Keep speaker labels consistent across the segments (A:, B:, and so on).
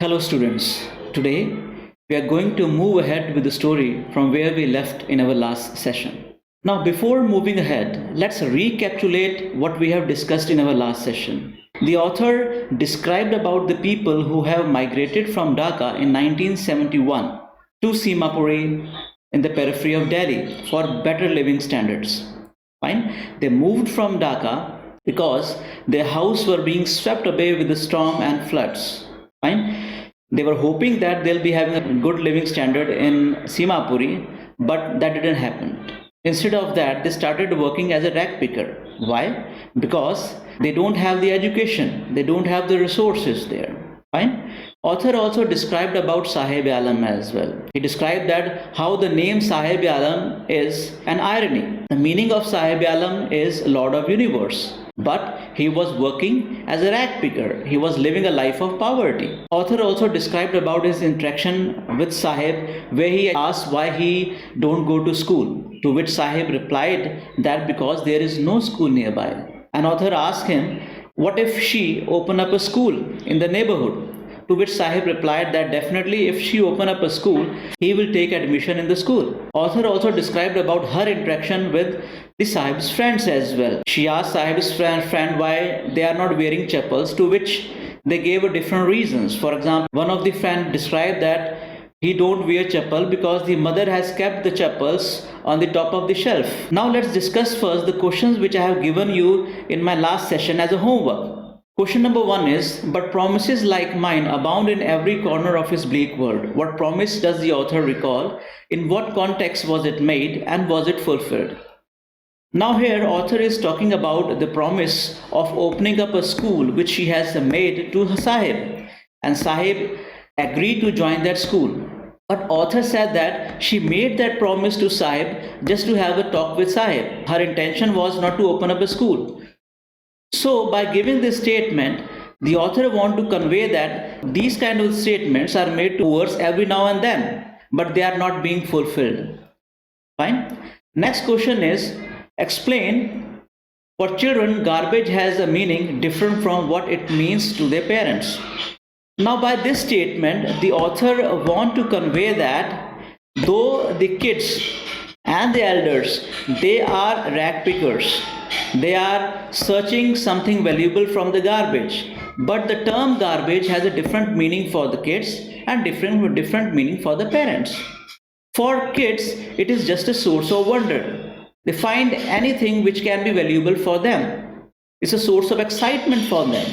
A: Hello, students. Today we are going to move ahead with the story from where we left in our last session. Now, before moving ahead, let's recapitulate what we have discussed in our last session. The author described about the people who have migrated from Dhaka in 1971 to Simapuri in the periphery of Delhi for better living standards. Fine. They moved from Dhaka because their house were being swept away with the storm and floods. Fine. They were hoping that they'll be having a good living standard in Simapuri, but that didn't happen. Instead of that, they started working as a rag picker. Why? Because they don't have the education, they don't have the resources there. Fine. Author also described about Sahib Alam as well. He described that how the name Sahib Alam is an irony. The meaning of Sahib Alam is Lord of Universe. But he was working as a rag picker. He was living a life of poverty. Author also described about his interaction with Sahib, where he asked why he don't go to school. To which Sahib replied that because there is no school nearby. And author asked him, what if she open up a school in the neighborhood? To which Sahib replied that definitely if she open up a school, he will take admission in the school. Author also described about her interaction with the Sahib's friends as well. She asked Sahib's friend why they are not wearing chappals, to which they gave different reasons. For example, one of the friends described that he don't wear chappal because the mother has kept the chappals on the top of the shelf. Now let's discuss first the questions which I have given you in my last session as a homework. Question number 1 is, but promises like mine abound in every corner of his bleak world. What promise does the author recall? In what context was it made and was it fulfilled? Now here author is talking about the promise of opening up a school which she has made to Sahib, and Sahib agreed to join that school. But author said that she made that promise to Sahib just to have a talk with Sahib. Her intention was not to open up a school. So by giving this statement, the author want to convey that these kind of statements are made to words every now and then, but they are not being fulfilled. Fine. Next question is, explain, for children garbage has a meaning different from what it means to their parents. Now by this statement, the author want to convey that though the kids and the elders, they are rag pickers, they are searching something valuable from the garbage, but the term garbage has a different meaning for the kids and different meaning for the parents. For kids, it is just a source of wonder. They find anything which can be valuable for them. It's a source of excitement for them.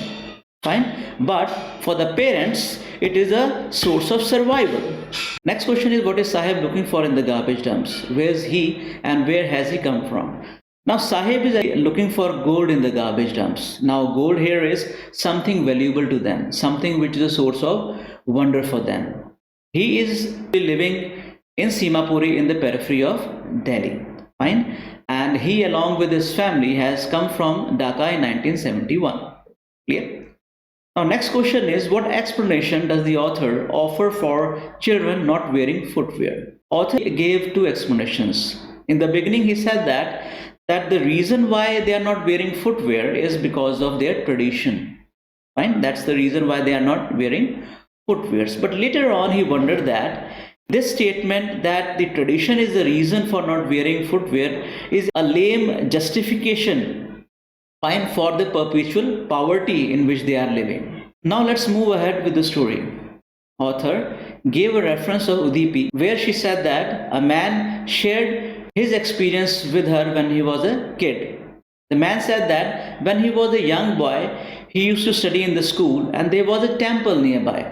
A: Fine. But for the parents, it is a source of survival. Next question is, what is Sahib looking for in the garbage dumps? Where is he and where has he come from? Now Sahib is looking for gold in the garbage dumps. Now gold here is something valuable to them, something which is a source of wonder for them. He is living in Simapuri in the periphery of Delhi. Fine. And he along with his family has come from Dhaka in 1971. Clear? Now next question is, what explanation does the author offer for children not wearing footwear? Author gave two explanations. In the beginning he said that the reason why they are not wearing footwear is because of their tradition. Fine, that's the reason why they are not wearing footwears. But later on he wondered that this statement that the tradition is the reason for not wearing footwear is a lame justification, fine, for the perpetual poverty in which they are living. Now let's move ahead with the story. Author gave a reference of Udipi where she said that a man shared his experience with her when he was a kid. The man said that when he was a young boy, he used to study in the school and there was a temple nearby.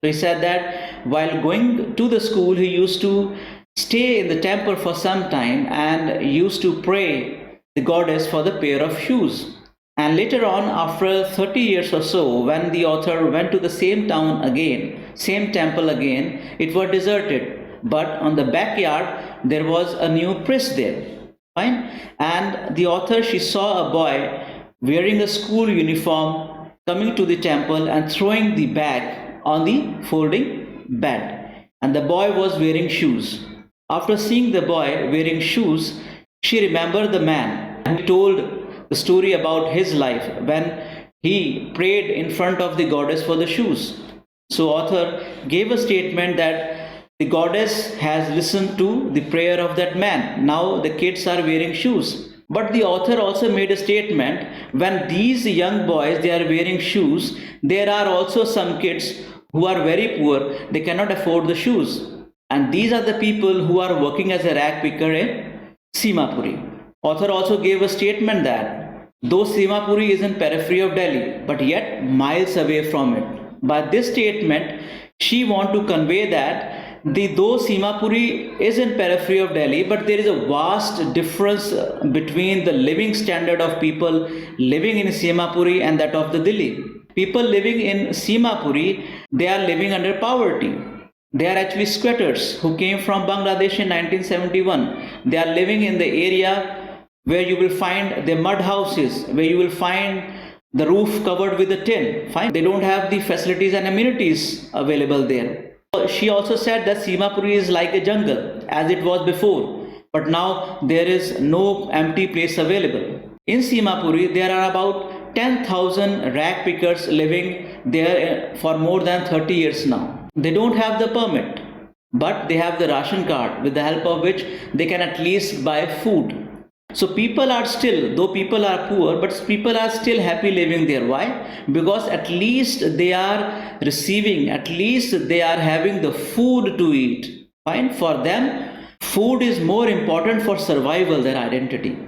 A: So he said that while going to the school, he used to stay in the temple for some time and used to pray the goddess for the pair of shoes. And later on, after 30 years or so, when the author went to the same town again, same temple again, it was deserted. But on the backyard, there was a new priest there. Fine. And the author, she saw a boy wearing a school uniform coming to the temple and throwing the bag on the folding bed. And the boy was wearing shoes. After seeing the boy wearing shoes, she remembered the man and told the story about his life when he prayed in front of the goddess for the shoes. So author gave a statement that the goddess has listened to the prayer of that man. Now the kids are wearing shoes. But the author also made a statement, when these young boys they are wearing shoes, there are also some kids who are very poor, they cannot afford the shoes. And these are the people who are working as a rag picker in Simapuri. Author also gave a statement that though Simapuri is in periphery of Delhi, but yet miles away from it. By this statement, she want to convey that though Simapuri is in periphery of Delhi, but there is a vast difference between the living standard of people living in Simapuri and that of the Delhi. People living in Simapuri, they are living under poverty. They are actually squatters who came from Bangladesh in 1971. They are living in the area where you will find the mud houses, where you will find the roof covered with a tin. Fine. They don't have the facilities and amenities available there. She also said that Simapuri is like a jungle as it was before, but now there is no empty place available. In Simapuri, there are about 10,000 rag pickers living there for more than 30 years now. They don't have the permit, but they have the ration card with the help of which they can at least buy food. So people are still, though people are poor, but people are still happy living there. Why? Because at least they are receiving, at least they are having the food to eat. Fine. For them, food is more important for survival than identity.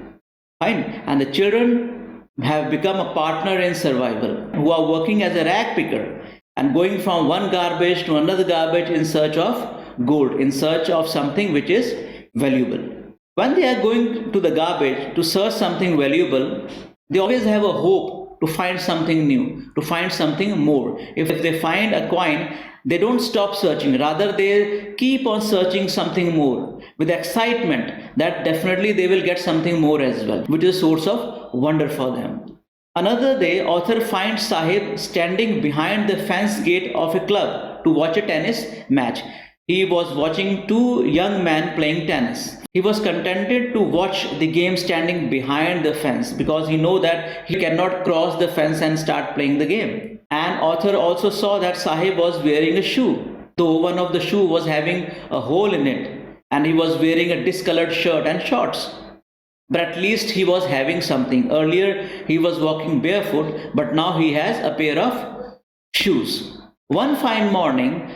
A: Fine. And the children have become a partner in survival, who are working as a rag picker and going from one garbage to another garbage in search of gold, in search of something which is valuable. When they are going to the garbage to search something valuable, they always have a hope to find something new, to find something more. If they find a coin, they don't stop searching. Rather, they keep on searching something more with excitement that definitely they will get something more as well, which is a source of wonder for them. Another day, author finds Sahib standing behind the fence gate of a club to watch a tennis match. He was watching two young men playing tennis. He was contented to watch the game standing behind the fence because he knew that he cannot cross the fence and start playing the game. And author also saw that Sahib was wearing a shoe, though one of the shoe was having a hole in it, and he was wearing a discolored shirt and shorts. But at least he was having something. Earlier he was walking barefoot, but now he has a pair of shoes. One fine morning,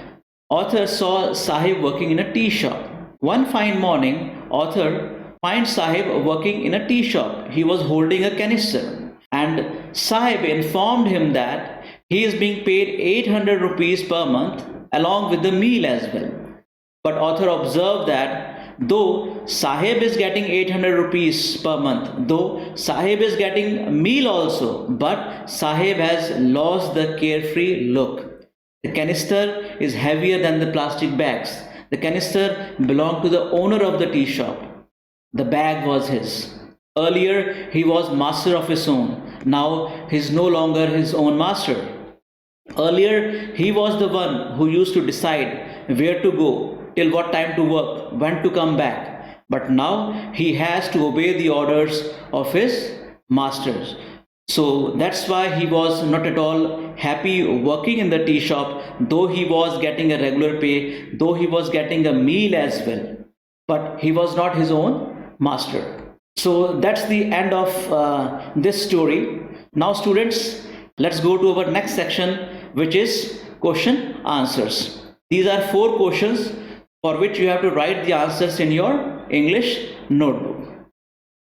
A: author saw Sahib working in a tea shop. One fine morning, author finds Sahib working in a tea shop. He was holding a canister, and Sahib informed him that he is being paid 800 rupees per month along with the meal as well. But author observed that though Sahib is getting 800 rupees per month, though Sahib is getting meal also, but Sahib has lost the carefree look. The canister is heavier than the plastic bags. The canister belonged to the owner of the tea shop. The bag was his. Earlier, he was master of his own. Now, he is no longer his own master. Earlier, he was the one who used to decide where to go, till what time to work, when to come back. But now, he has to obey the orders of his masters. So that's why he was not at all happy working in the tea shop, though he was getting a regular pay, though he was getting a meal as well. But he was not his own master. So that's the end of this story. Now students, let's go to our next section, which is question answers. These are 4 questions for which you have to write the answers in your English notebook.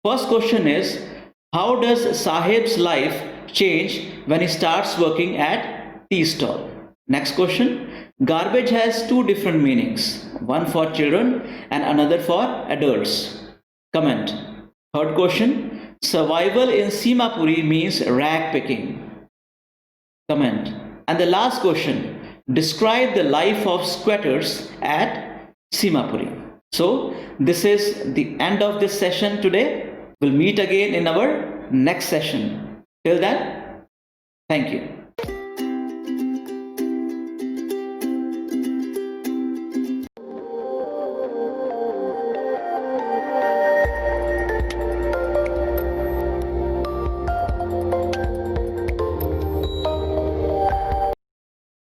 A: First question is, how does Sahib's life change when he starts working at tea stall? Next question, garbage has 2 different meanings, one for children and another for adults. Comment. Third question, survival in Simapuri means rag picking. Comment. And the last question, describe the life of squatters at Simapuri. So this is the end of this session today. We'll meet again in our next session. Till then, thank you.